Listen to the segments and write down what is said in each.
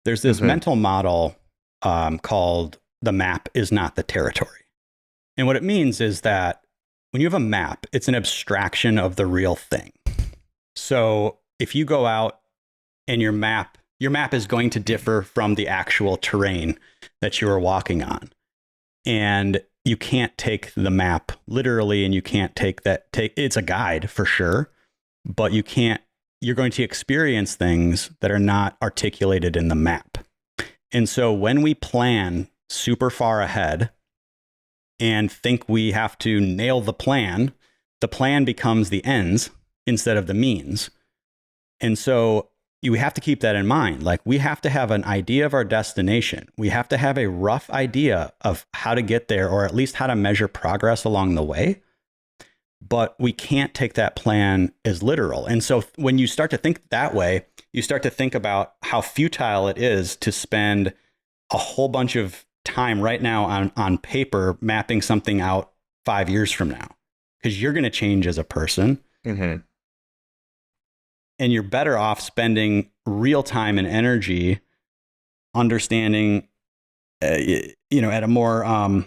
There's this mental model called the map is not the territory. And what it means is that when you have a map, it's an abstraction of the real thing. So if you go out and your map is going to differ from the actual terrain that you are walking on. And you can't take the map literally, and you can't it's a guide for sure, but you're going to experience things that are not articulated in the map. And so when we plan super far ahead and think we have to nail the plan becomes the ends instead of the means. And so you have to keep that in mind. Like, we have to have an idea of our destination. We have to have a rough idea of how to get there, or at least how to measure progress along the way. But we can't take that plan as literal. And so when you start to think that way, you start to think about how futile it is to spend a whole bunch of time right now on paper mapping something out 5 years from now, because you're going to change as a person. Mm-hmm. And you're better off spending real time and energy understanding, at a more, at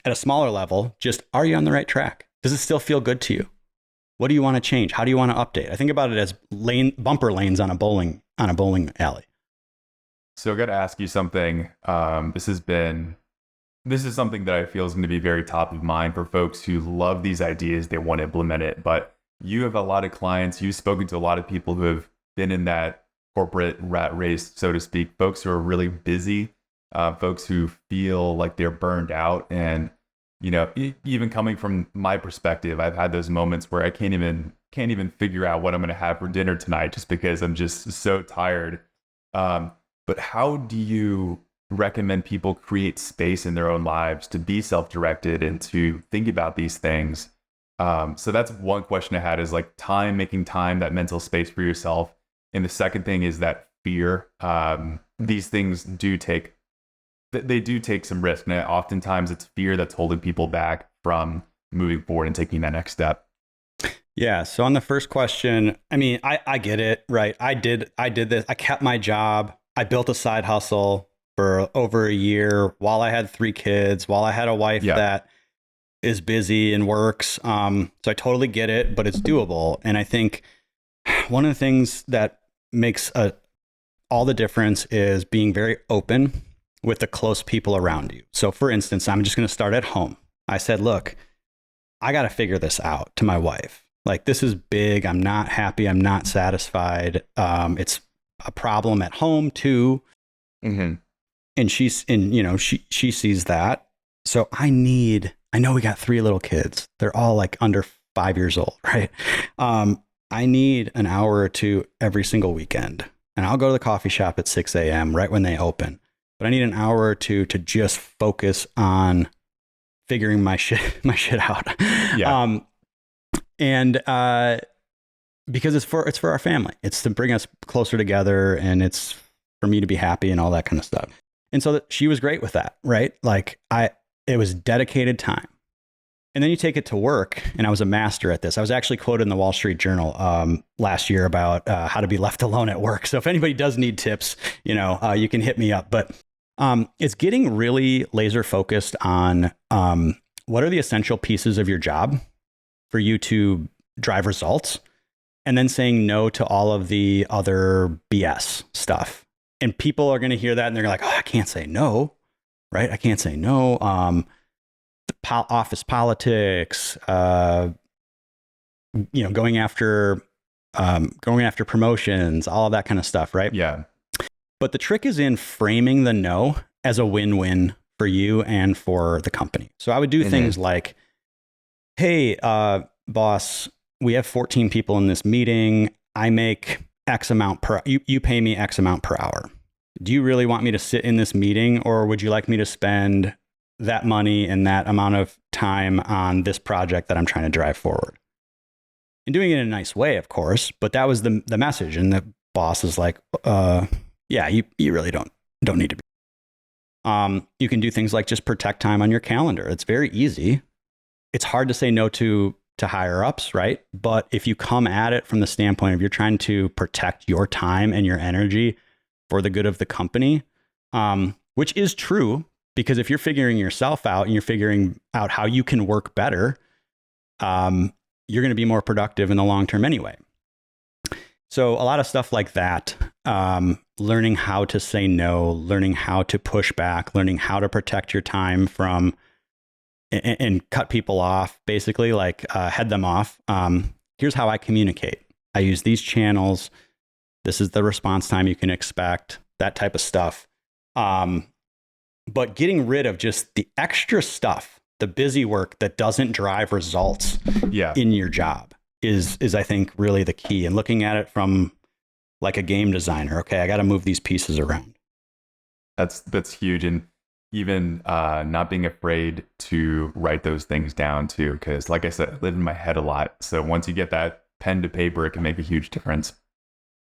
a smaller level, just, are you on the right track? Does it still feel good to you? What do you want to change? How do you want to update? I think about it as bumper lanes on a bowling alley. So I got to ask you something. This is something that I feel is going to be very top of mind for folks who love these ideas. They want to implement it, but you have a lot of clients. You've spoken to a lot of people who have been in that corporate rat race, so to speak, folks who are really busy, folks who feel like they're burned out. And, even coming from my perspective, I've had those moments where I can't even figure out what I'm going to have for dinner tonight just because I'm just so tired. But how do you recommend people create space in their own lives to be self-directed and to think about these things? So that's one question I had, is like making time, that mental space for yourself. And the second thing is that fear. These things do take some risk. And oftentimes it's fear that's holding people back from moving forward and taking that next step. Yeah. So on the first question, I mean, I get it, right? I did this. I kept my job. I built a side hustle for over a year while I had 3 kids, while I had a wife that is busy and works. So I totally get it, but it's doable. And I think one of the things that makes all the difference is being very open with the close people around you. So for instance, I'm just going to start at home. I said, look, I got to figure this out to my wife. Like, this is big. I'm not happy. I'm not satisfied. It's a problem at home too. Mm-hmm. And she sees that. So I know we got 3 little kids. They're all like under 5 years old, right? I need an hour or 2 every single weekend. And I'll go to the coffee shop at 6 a.m. right when they open. But I need an hour or 2 to just focus on figuring my shit out. Yeah. Because it's for our family. It's to bring us closer together, and it's for me to be happy and all that kind of stuff. And so she was great with that, right? Like, it was dedicated time. And then you take it to work, and I was a master at this. I was actually quoted in the Wall Street Journal last year about how to be left alone at work. So if anybody does need tips, you can hit me up. But it's getting really laser focused on what are the essential pieces of your job for you to drive results, and then saying no to all of the other BS stuff. And people are going to hear that and they're like, oh, I can't say no, right? I can't say no. Office politics, going after promotions, all of that kind of stuff, right? Yeah. But the trick is in framing the no as a win-win for you and for the company. So I would do things like, hey, boss, we have 14 people in this meeting. I make X amount you pay me X amount per hour. Do you really want me to sit in this meeting, or would you like me to spend that money and that amount of time on this project that I'm trying to drive forward? And doing it in a nice way, of course, but that was the message. And the boss is like, yeah, you really don't need to be. You can do things like just protect time on your calendar. It's very easy. It's hard to say no to higher ups, right? But if you come at it from the standpoint of you're trying to protect your time and your energy for the good of the company, which is true, because if you're figuring yourself out and you're figuring out how you can work better, you're going to be more productive in the long term anyway. So a lot of stuff like that, learning how to say no, learning how to push back, learning how to protect your time from and cut people off, basically, like head them off. Here's how I communicate. I use these channels. This is the response time you can expect, that type of stuff. But getting rid of just the extra stuff, the busy work that doesn't drive results in your job is I think really the key, and looking at it from like a game designer. Okay, I got to move these pieces around. That's huge. And even not being afraid to write those things down too, because like I said, I live in my head a lot. So once you get that pen to paper, it can make a huge difference.